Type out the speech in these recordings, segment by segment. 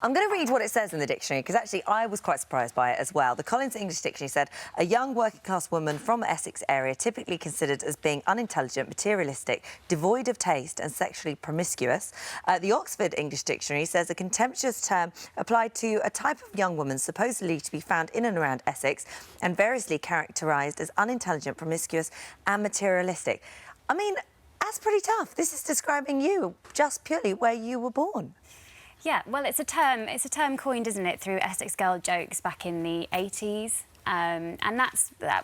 I'm going to read what it says in the dictionary, because actually I was quite surprised by it as well. The Collins English Dictionary said, a young working-class woman from Essex area typically considered as being unintelligent, materialistic, devoid of taste and sexually promiscuous. The Oxford English Dictionary says a contemptuous term applied to a type of young woman supposedly to be found in and around Essex and variously characterised as unintelligent, promiscuous and materialistic. I mean, that's pretty tough. This is describing you just purely where you were born. Yeah, well, it's a term coined, isn't it, through Essex girl jokes back in the 80s. And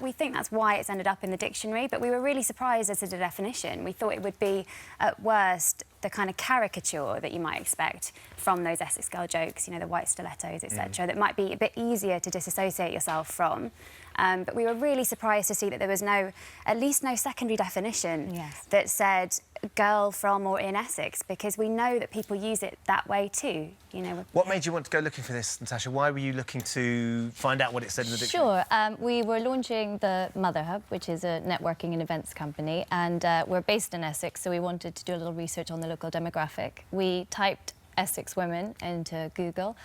we think that's why it's ended up in the dictionary, but we were really surprised as to the definition. We thought it would be, at worst, the kind of caricature that you might expect from those Essex girl jokes, you know, the white stilettos, etc., that might be a bit easier to disassociate yourself from. But we were really surprised to see that there was at least no secondary definition that said girl from or in Essex, because we know that people use it that way too. You know. What made you want to go looking for this, Natasha? Why were you looking to find out what it said in the dictionary? Sure. We were launching the Mother Hub, which is a networking and events company, and we're based in Essex, so we wanted to do a little research on the local demographic. We typed Essex women into Google.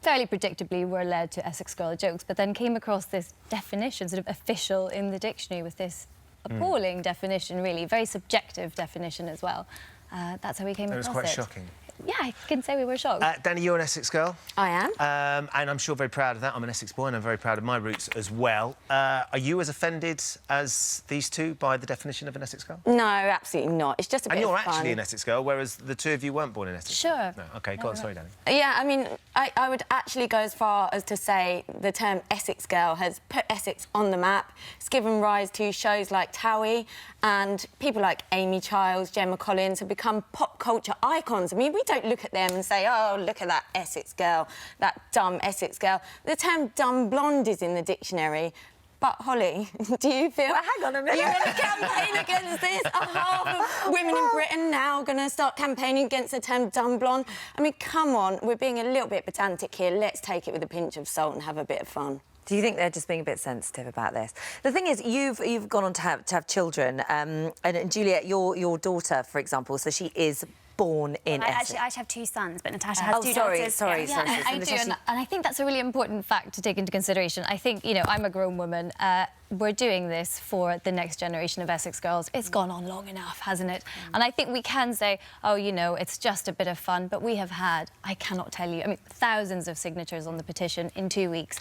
Fairly predictably, we're led to Essex girl jokes, but then came across this definition, sort of official in the dictionary, with this appalling definition, really, very subjective definition as well. That's how we came across it. It was quite shocking. Yeah, I can say we were shocked. Dani, you're an Essex girl. I am. And I'm sure very proud of that. I'm an Essex boy and I'm very proud of my roots as well. Are you as offended as these two by the definition of an Essex girl? No, absolutely not. It's just a bit of fun. And you're actually an Essex girl, whereas the two of you weren't born in Essex. Sure. No. OK, go on, sorry, Dani. Yeah, I mean, I would actually go as far as to say the term Essex girl has put Essex on the map. It's given rise to shows like Towie, and people like Amy Childs, Gemma Collins have become pop culture icons. I mean, we don't look at them and say, oh, look at that Essex girl, that dumb Essex girl. The term dumb blonde is in the dictionary. But, Holly, do you feel... Well, hang on a minute. You're in a campaign against this? Are half of women in Britain now going to start campaigning against the term dumb blonde? I mean, come on, we're being a little bit pedantic here. Let's take it with a pinch of salt and have a bit of fun. Do you think they're just being a bit sensitive about this? The thing is, you've gone on to have children, and Juliet, your daughter, for example, so she is born in Essex. I actually have two sons, but Natasha has two daughters. Sorry. I do, and I think that's a really important fact to take into consideration. I think, you know, I'm a grown woman. We're doing this for the next generation of Essex girls. It's gone on long enough, hasn't it? And I think we can say, oh, you know, it's just a bit of fun, but we have had, I cannot tell you, I mean, thousands of signatures on the petition in 2 weeks.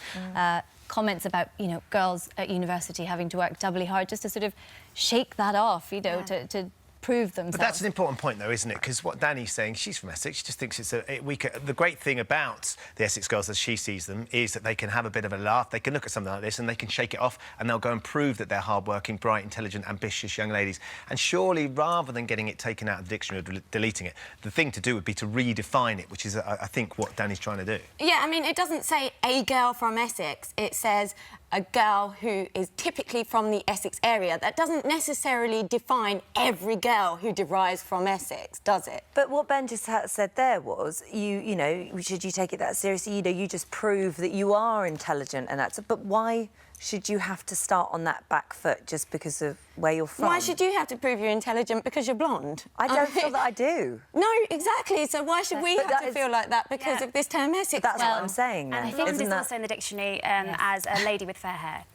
Comments about, you know, girls at university having to work doubly hard just to sort of shake that off, you know, to prove themselves. But that's an important point, though, isn't it? Because what Dani's saying, she's from Essex, she just thinks it's the great thing about the Essex girls, as she sees them, is that they can have a bit of a laugh, they can look at something like this and they can shake it off, and they'll go and prove that they're hard-working, bright, intelligent, ambitious young ladies. And surely, rather than getting it taken out of the dictionary or deleting it, the thing to do would be to redefine it, which is, I think, what Dani's trying to do. Yeah, I mean, it doesn't say a girl from Essex. It says a girl who is typically from the Essex area. That doesn't necessarily define every girl who derives from Essex, does it? But what Ben just said there was, you know, should you take it that seriously? You know, you just prove that you are intelligent and that's... But why should you have to start on that back foot just because of where you're from? Why should you have to prove you're intelligent because you're blonde? I don't feel that I do. No, exactly. So why should we have to feel like that because of this term Essex? That's what I'm saying. And I think it's also in the dictionary as a lady with fair hair.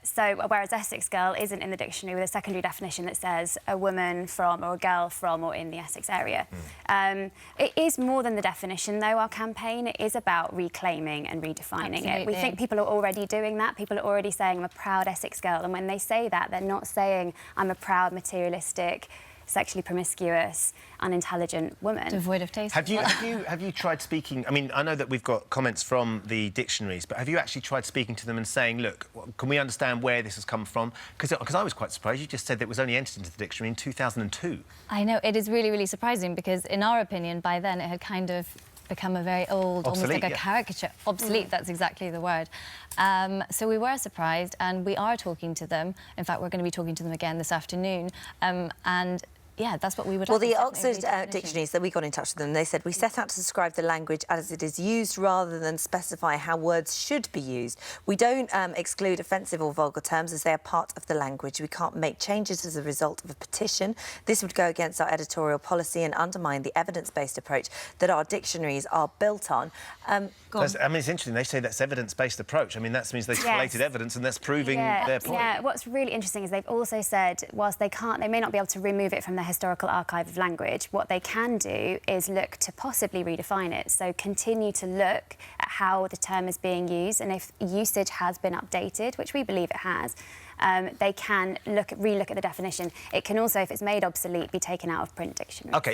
So, whereas Essex girl isn't in the dictionary with a secondary definition that says a woman from or a girl from or in the Essex area. It is more than the definition, though, our campaign. It is about reclaiming and redefining it. We think people are already doing that. People are already saying, I'm a proud Essex girl. And when they say that, they're not saying, I'm a proud, materialistic, sexually promiscuous, unintelligent woman. Devoid of taste. Have you tried speaking... I mean, I know that we've got comments from the dictionaries, but have you actually tried speaking to them and saying, look, can we understand where this has come from? Because I was quite surprised. You just said that it was only entered into the dictionary in 2002. I know. It is really, really surprising because, in our opinion, by then it had kind of become a very old, obsolete, almost like a caricature. Obsolete, that's exactly the word. So we were surprised, and we are talking to them. In fact, we're going to be talking to them again this afternoon. And yeah, that's what we would Well, like. the is definitely Oxford a redefinition. dictionaries that we got in touch with them, they said we set out to describe the language as it is used rather than specify how words should be used. We don't exclude offensive or vulgar terms as they are part of the language. We can't make changes as a result of a petition. This would go against our editorial policy and undermine the evidence-based approach that our dictionaries are built on. I mean, it's interesting. They say that's evidence-based approach. I mean, that means they've collated evidence and that's proving their point. Yeah, what's really interesting is they've also said, whilst they may not be able to remove it from the historical archive of language, what they can do is look to possibly redefine it. So continue to look at how the term is being used, and if usage has been updated, which we believe it has, they can re-look at the definition. It can also, if it's made obsolete, be taken out of print dictionaries. OK,